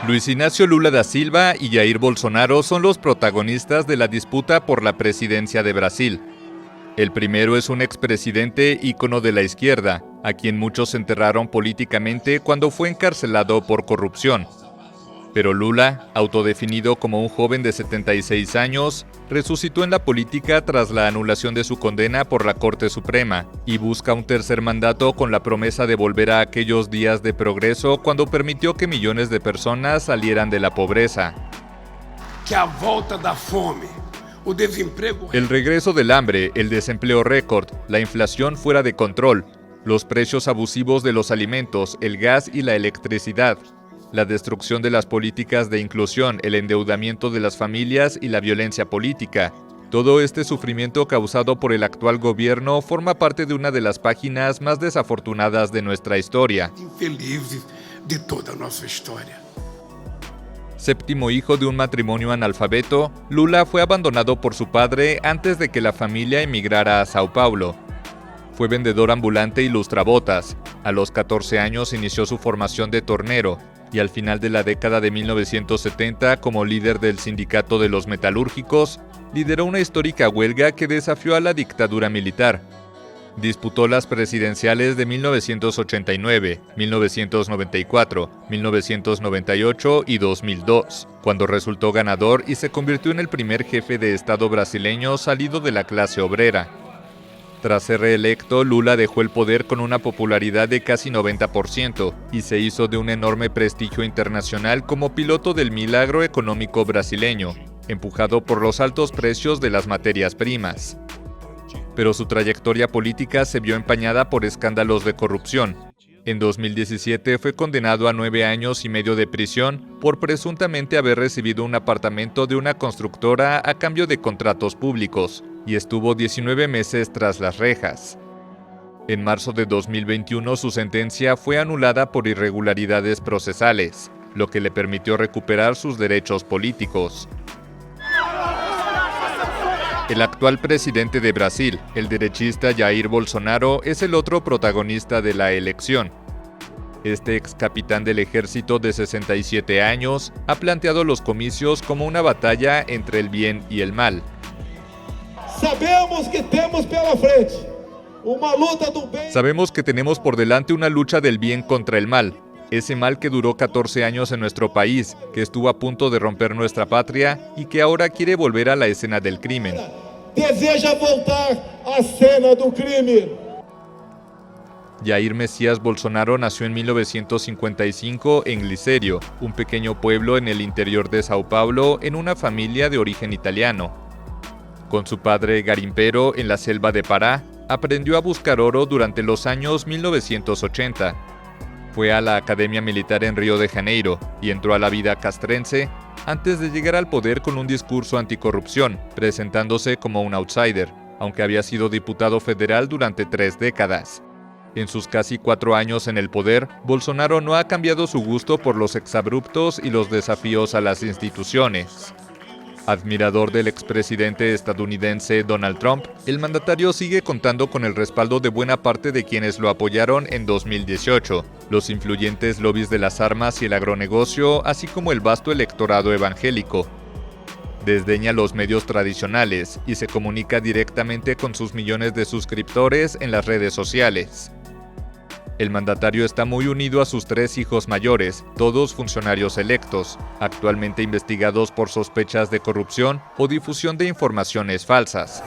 Luiz Inácio Lula da Silva y Jair Bolsonaro son los protagonistas de la disputa por la presidencia de Brasil. El primero es un expresidente ícono de la izquierda, a quien muchos enterraron políticamente cuando fue encarcelado por corrupción. Pero Lula, autodefinido como un joven de 76 años, resucitó en la política tras la anulación de su condena por la Corte Suprema y busca un tercer mandato con la promesa de volver a aquellos días de progreso cuando permitió que millones de personas salieran de la pobreza. El regreso del hambre, el desempleo récord, la inflación fuera de control, los precios abusivos de los alimentos, el gas y la electricidad, la destrucción de las políticas de inclusión, el endeudamiento de las familias y la violencia política. Todo este sufrimiento causado por el actual gobierno forma parte de una de las páginas más desafortunadas de nuestra historia. Séptimo hijo de un matrimonio analfabeto, Lula fue abandonado por su padre antes de que la familia emigrara a Sao Paulo. Fue vendedor ambulante y lustrabotas. A los 14 años inició su formación de tornero y al final de la década de 1970, como líder del sindicato de los metalúrgicos, lideró una histórica huelga que desafió a la dictadura militar. Disputó las presidenciales de 1989, 1994, 1998 y 2002, cuando resultó ganador y se convirtió en el primer jefe de Estado brasileño salido de la clase obrera. Tras ser reelecto, Lula dejó el poder con una popularidad de casi 90% y se hizo de un enorme prestigio internacional como piloto del milagro económico brasileño, empujado por los altos precios de las materias primas. Pero su trayectoria política se vio empañada por escándalos de corrupción. En 2017 fue condenado a 9 años y medio de prisión por presuntamente haber recibido un apartamento de una constructora a cambio de contratos públicos, y estuvo 19 meses tras las rejas. En marzo de 2021 su sentencia fue anulada por irregularidades procesales, lo que le permitió recuperar sus derechos políticos. El actual presidente de Brasil, el derechista Jair Bolsonaro, es el otro protagonista de la elección. Este ex capitán del ejército de 67 años ha planteado los comicios como una batalla entre el bien y el mal. Sabemos que tenemos por delante una lucha del bien contra el mal, ese mal que duró 14 años en nuestro país, que estuvo a punto de romper nuestra patria y que ahora quiere volver a la escena del crimen. Jair Messias Bolsonaro nació en 1955 en Licerio, un pequeño pueblo en el interior de Sao Paulo, en una familia de origen italiano. Con su padre garimpero en la selva de Pará, aprendió a buscar oro durante los años 1980. Fue a la Academia Militar en Río de Janeiro y entró a la vida castrense antes de llegar al poder con un discurso anticorrupción, presentándose como un outsider, aunque había sido diputado federal durante 3 décadas. En sus casi 4 años en el poder, Bolsonaro no ha cambiado su gusto por los exabruptos y los desafíos a las instituciones. Admirador del expresidente estadounidense Donald Trump, el mandatario sigue contando con el respaldo de buena parte de quienes lo apoyaron en 2018, los influyentes lobbies de las armas y el agronegocio, así como el vasto electorado evangélico. Desdeña los medios tradicionales y se comunica directamente con sus millones de suscriptores en las redes sociales. El mandatario está muy unido a sus 3 hijos mayores, todos funcionarios electos, actualmente investigados por sospechas de corrupción o difusión de informaciones falsas.